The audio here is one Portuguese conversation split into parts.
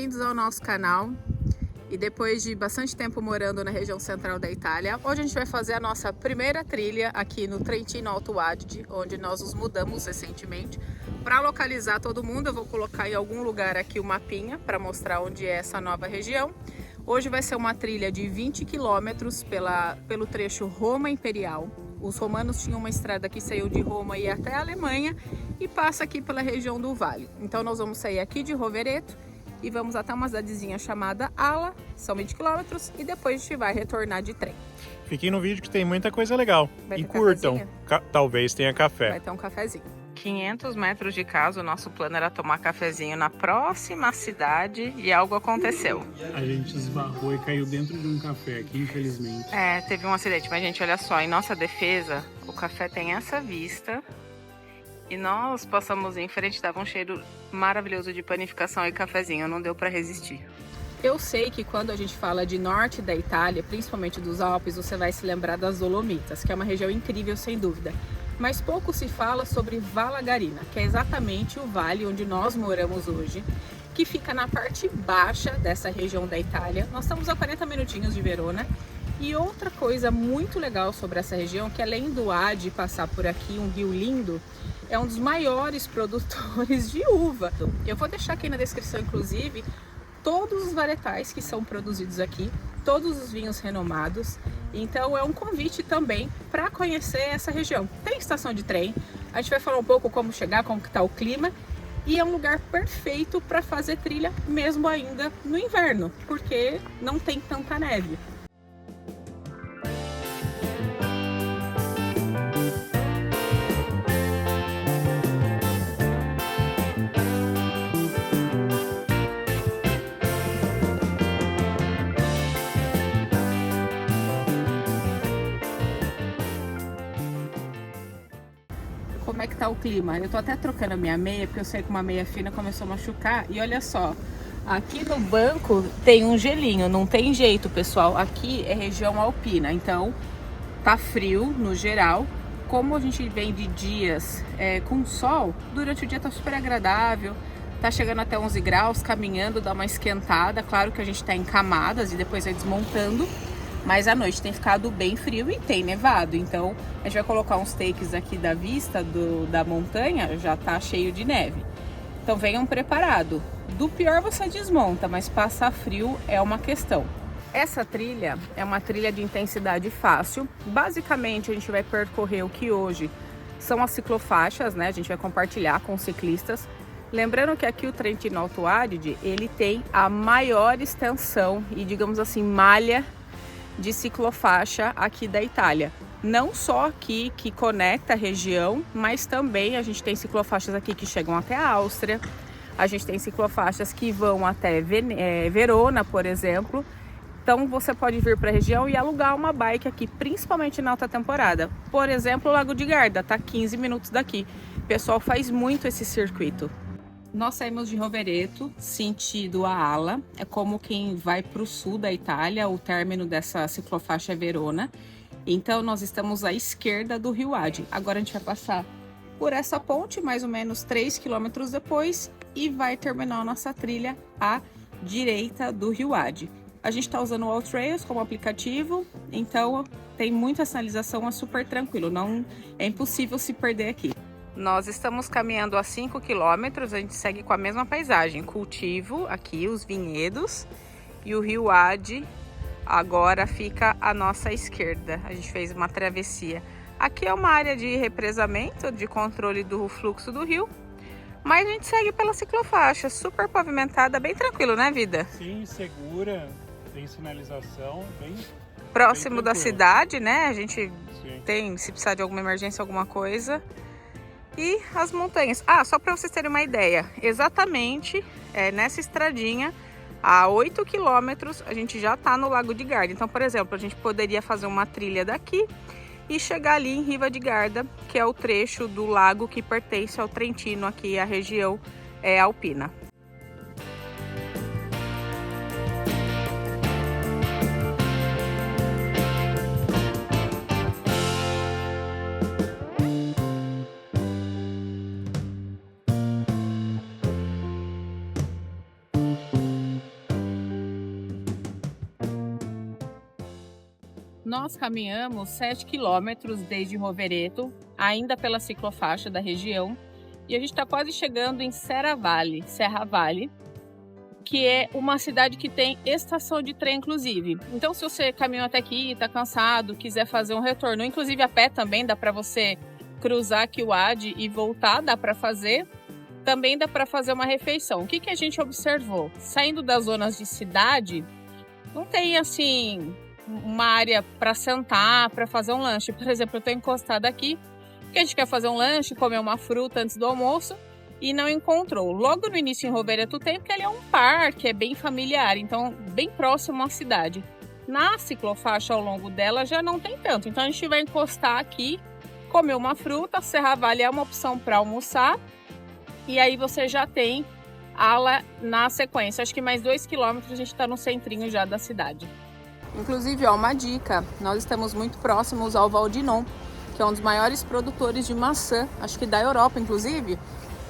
bem-vindos ao nosso canal. E depois de bastante tempo morando na região central da Itália, hoje a gente vai fazer a nossa primeira trilha aqui no Trentino Alto Adige, onde nós nos mudamos recentemente. Para localizar todo mundo, eu vou colocar em algum lugar aqui o mapinha para mostrar onde é essa nova região. Hoje vai ser uma trilha de 20 quilômetros pelo trecho Roma Imperial. Os romanos tinham uma estrada que saiu de Roma e ia até a Alemanha e passa aqui pela região do Vale. Então nós vamos sair aqui de Rovereto e vamos até uma cidadezinha chamada Ala, são 20 quilômetros, e depois a gente vai retornar de trem. Fiquem no vídeo que tem muita coisa legal. Vai e ter curtam, talvez tenha café. Vai ter um cafezinho. 500 metros de casa, o nosso plano era tomar cafezinho na próxima cidade e algo aconteceu. A gente esbarrou e caiu dentro de um café aqui, infelizmente. Teve um acidente, mas gente, olha só, em nossa defesa, o café tem essa vista. E nós passamos em frente, dava um cheiro maravilhoso de panificação e cafezinho, não deu para resistir. Eu sei que quando a gente fala de norte da Itália, principalmente dos Alpes, você vai se lembrar das Dolomitas, que é uma região incrível sem dúvida. Mas pouco se fala sobre Vala Garina, que é exatamente o vale onde nós moramos hoje, que fica na parte baixa dessa região da Itália. Nós estamos a 40 minutinhos de Verona. E outra coisa muito legal sobre essa região, que além do Adi passar por aqui, um rio lindo, é um dos maiores produtores de uva. Eu vou deixar aqui na descrição, inclusive, todos os varietais que são produzidos aqui, todos os vinhos renomados. Então é um convite também para conhecer essa região. Tem estação de trem, a gente vai falar um pouco como chegar, como que tá o clima. E é um lugar perfeito para fazer trilha, mesmo ainda no inverno, porque não tem tanta neve. Como é que tá o clima? Eu tô até trocando a minha meia, porque eu sei que uma meia fina começou a machucar. E olha só, aqui no banco tem um gelinho, não tem jeito, pessoal. Aqui é região alpina, então tá frio no geral. Como a gente vem de dias com sol, durante o dia tá super agradável. Tá chegando até 11 graus, caminhando, dá uma esquentada. Claro que a gente tá em camadas e depois vai desmontando. Mas à noite tem ficado bem frio e tem nevado, então a gente vai colocar uns takes aqui da vista da montanha, já tá cheio de neve. Então venham preparados. Do pior você desmonta, mas passar frio é uma questão. Essa trilha é uma trilha de intensidade fácil. Basicamente a gente vai percorrer o que hoje são as ciclofaixas, né? A gente vai compartilhar com os ciclistas. Lembrando que aqui o Trentino Alto Adige, ele tem a maior extensão e, digamos assim, malha de ciclofaixa aqui da Itália. Não só aqui que conecta a região, mas também a gente tem ciclofaixas aqui que chegam até a Áustria. A gente tem ciclofaixas que vão até Verona, por exemplo. Então você pode vir para a região e alugar uma bike aqui, principalmente na alta temporada. Por exemplo, o Lago de Garda, tá 15 minutos daqui. O pessoal faz muito esse circuito. Nós saímos de Rovereto, sentido a Ala, é como quem vai para o sul da Itália, o término dessa ciclofaixa é Verona. Então nós estamos à esquerda do Rio Adi. Agora a gente vai passar por essa ponte, mais ou menos 3 quilômetros depois, e vai terminar a nossa trilha à direita do Rio Adi. A gente está usando o AllTrails como aplicativo, então tem muita sinalização, é super tranquilo, não é impossível se perder aqui. Nós estamos caminhando a 5 quilômetros, a gente segue com a mesma paisagem, cultivo aqui, os vinhedos, e o Rio Adi agora fica à nossa esquerda. A gente fez uma travessia. Aqui é uma área de represamento, de controle do fluxo do rio, mas a gente segue pela ciclofaixa, super pavimentada, bem tranquilo, né, Vida? Sim, segura, tem sinalização, bem Próximo da tranquilo. cidade, né? A gente Sim. tem, se precisar de alguma emergência, alguma coisa. E as montanhas. Só para vocês terem uma ideia, exatamente nessa estradinha, a 8 quilômetros, a gente já tá no Lago de Garda. Então, por exemplo, a gente poderia fazer uma trilha daqui e chegar ali em Riva de Garda, que é o trecho do lago que pertence ao Trentino, aqui a região alpina. Nós caminhamos 7 quilômetros desde Rovereto, ainda pela ciclofaixa da região, e a gente está quase chegando em Serra Valley, que é uma cidade que tem estação de trem, inclusive. Então, se você caminhou até aqui, está cansado, quiser fazer um retorno, inclusive a pé também, dá para você cruzar aqui o Ade e voltar, dá para fazer. Também dá para fazer uma refeição. O que a gente observou? Saindo das zonas de cidade, não tem assim uma área para sentar, para fazer um lanche. Por exemplo, eu estou encostada aqui, porque a gente quer fazer um lanche, comer uma fruta antes do almoço e não encontrou. Logo no início em Rovereto tem, porque ali é um parque, é bem familiar, então bem próximo à cidade. Na ciclofaixa ao longo dela já não tem tanto, então a gente vai encostar aqui, comer uma fruta. Serra Valley é uma opção para almoçar e aí você já tem ala na sequência. Acho que mais 2 quilômetros a gente está no centrinho já da cidade. Inclusive, ó, uma dica, nós estamos muito próximos ao Val d'Inon, que é um dos maiores produtores de maçã, acho que da Europa, inclusive.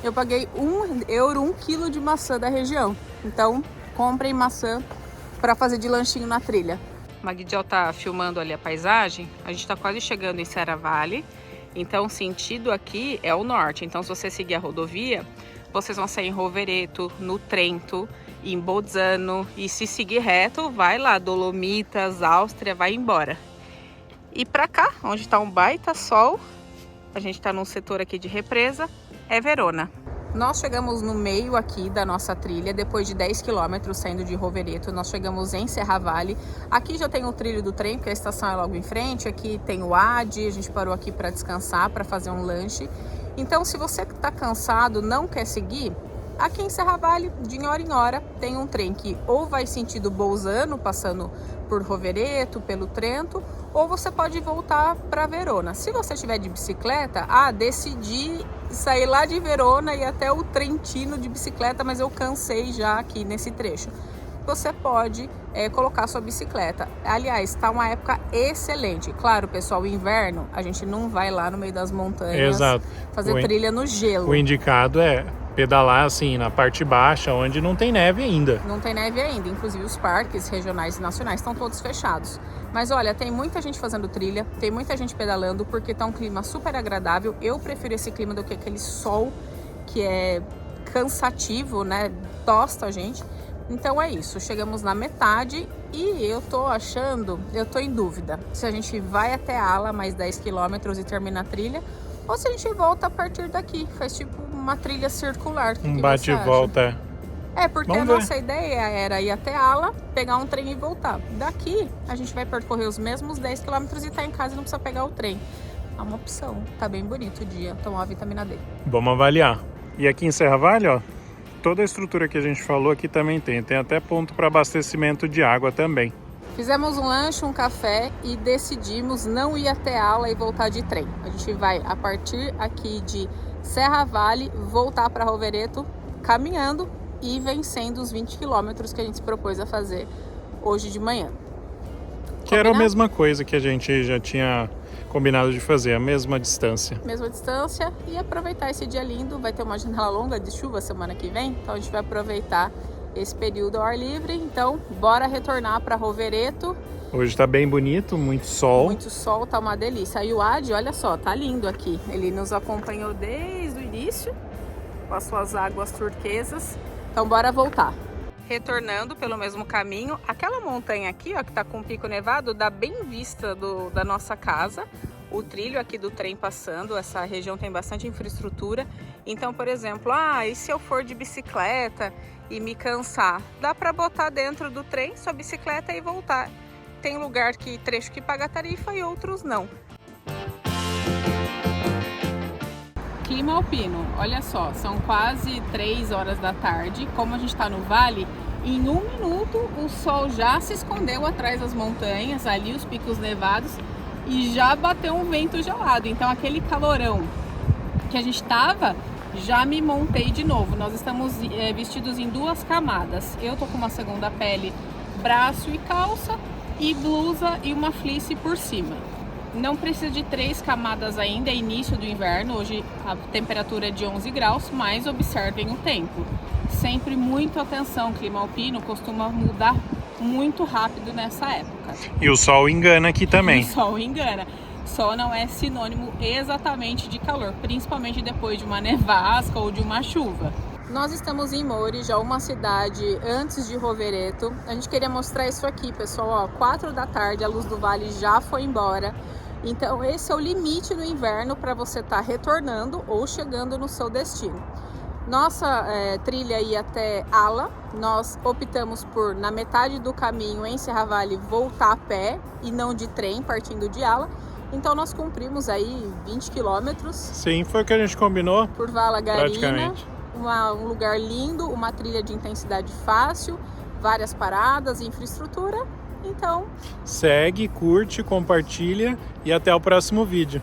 Eu paguei €1 1 quilo de maçã da região, então comprem maçã para fazer de lanchinho na trilha. Magdiel tá filmando ali a paisagem, a gente está quase chegando em Serra Valley, então o sentido aqui é o norte, então se você seguir a rodovia, vocês vão sair em Rovereto, no Trento, em Bolzano, e se seguir reto, vai lá, Dolomitas, Áustria, vai embora. E pra cá, onde está um baita sol, a gente está num setor aqui de represa, é Verona. Nós chegamos no meio aqui da nossa trilha, depois de 10 quilômetros saindo de Rovereto, nós chegamos em Serra Valley. Aqui já tem o trilho do trem, porque a estação é logo em frente, aqui tem o Ade, a gente parou aqui para descansar, para fazer um lanche. Então, se você está cansado, não quer seguir, aqui em Serra Valley, de hora em hora, tem um trem que ou vai sentido Bolzano, passando por Rovereto, pelo Trento, ou você pode voltar para Verona. Se você estiver de bicicleta, decidi sair lá de Verona e até o Trentino de bicicleta, mas eu cansei já aqui nesse trecho. Você pode colocar sua bicicleta. Aliás, está uma época excelente. Claro, pessoal, inverno, a gente não vai lá no meio das montanhas. Exato. Fazer trilha no gelo. O indicado é pedalar assim na parte baixa, onde não tem neve ainda. Não tem neve ainda, inclusive os parques regionais e nacionais estão todos fechados. Mas olha, tem muita gente fazendo trilha, tem muita gente pedalando, porque tá um clima super agradável. Eu prefiro esse clima do que aquele sol que é cansativo, né? Tosta a gente. Então é isso, chegamos na metade e eu tô em dúvida se a gente vai até Ala, mais 10 quilômetros e termina a trilha, ou se a gente volta a partir daqui, faz tipo uma trilha circular. Um bate e volta. Porque a nossa ideia era ir até Ala, pegar um trem e voltar. Daqui a gente vai percorrer os mesmos 10 quilômetros e tá em casa e não precisa pegar o trem. É uma opção, tá bem bonito o dia, tomar a vitamina D. Vamos avaliar. E aqui em Serra Valley, ó, toda a estrutura que a gente falou aqui também tem até ponto para abastecimento de água também. Fizemos um lanche, um café e decidimos não ir até Ala e voltar de trem. A gente vai, a partir aqui de Serra Valley, voltar para Rovereto caminhando e vencendo os 20 quilômetros que a gente se propôs a fazer hoje de manhã. Que era a mesma coisa que a gente já tinha combinado de fazer, a mesma distância. Mesma distância e aproveitar esse dia lindo. Vai ter uma janela longa de chuva semana que vem, então a gente vai aproveitar esse período ao ar livre. Então, bora retornar para Rovereto. Hoje tá bem bonito, muito sol. Muito sol, tá uma delícia. E o Ade, olha só, tá lindo aqui. Ele nos acompanhou desde o início, com as suas águas turquesas. Então, bora voltar. Retornando pelo mesmo caminho, aquela montanha aqui, ó, que tá com o pico nevado, dá bem vista da nossa casa. O trilho aqui do trem passando, essa região tem bastante infraestrutura. Então, por exemplo, e se eu for de bicicleta e me cansar? Dá para botar dentro do trem sua bicicleta e voltar. Tem trecho que paga tarifa e outros não. Clima alpino, olha só, são quase 3 horas da tarde. Como a gente está no vale, em 1 minuto o sol já se escondeu atrás das montanhas, ali os picos nevados, e já bateu um vento gelado. Então aquele calorão que a gente estava, já me montei de novo. Nós estamos vestidos em 2 camadas. Eu tô com uma segunda pele, braço e calça, e blusa e uma fleece por cima. Não precisa de 3 camadas ainda, é início do inverno, hoje a temperatura é de 11 graus, mas observem o tempo. Sempre muita atenção, clima alpino costuma mudar muito rápido nessa época. E o sol engana aqui também. O sol engana. Sol não é sinônimo exatamente de calor, principalmente depois de uma nevasca ou de uma chuva. Nós estamos em Mori, já uma cidade antes de Rovereto. A gente queria mostrar isso aqui, pessoal, ó, 4 da tarde, a luz do vale já foi embora. Então esse é o limite do inverno para você estar retornando ou chegando no seu destino. Nossa trilha ia até Ala, nós optamos por, na metade do caminho em Serravalle, voltar a pé e não de trem, partindo de Ala. Então nós cumprimos aí 20 quilômetros. Sim, foi o que a gente combinou. Por Vala Garina, praticamente. Um lugar lindo, uma trilha de intensidade fácil, várias paradas, infraestrutura. Então, segue, curte, compartilha e até o próximo vídeo.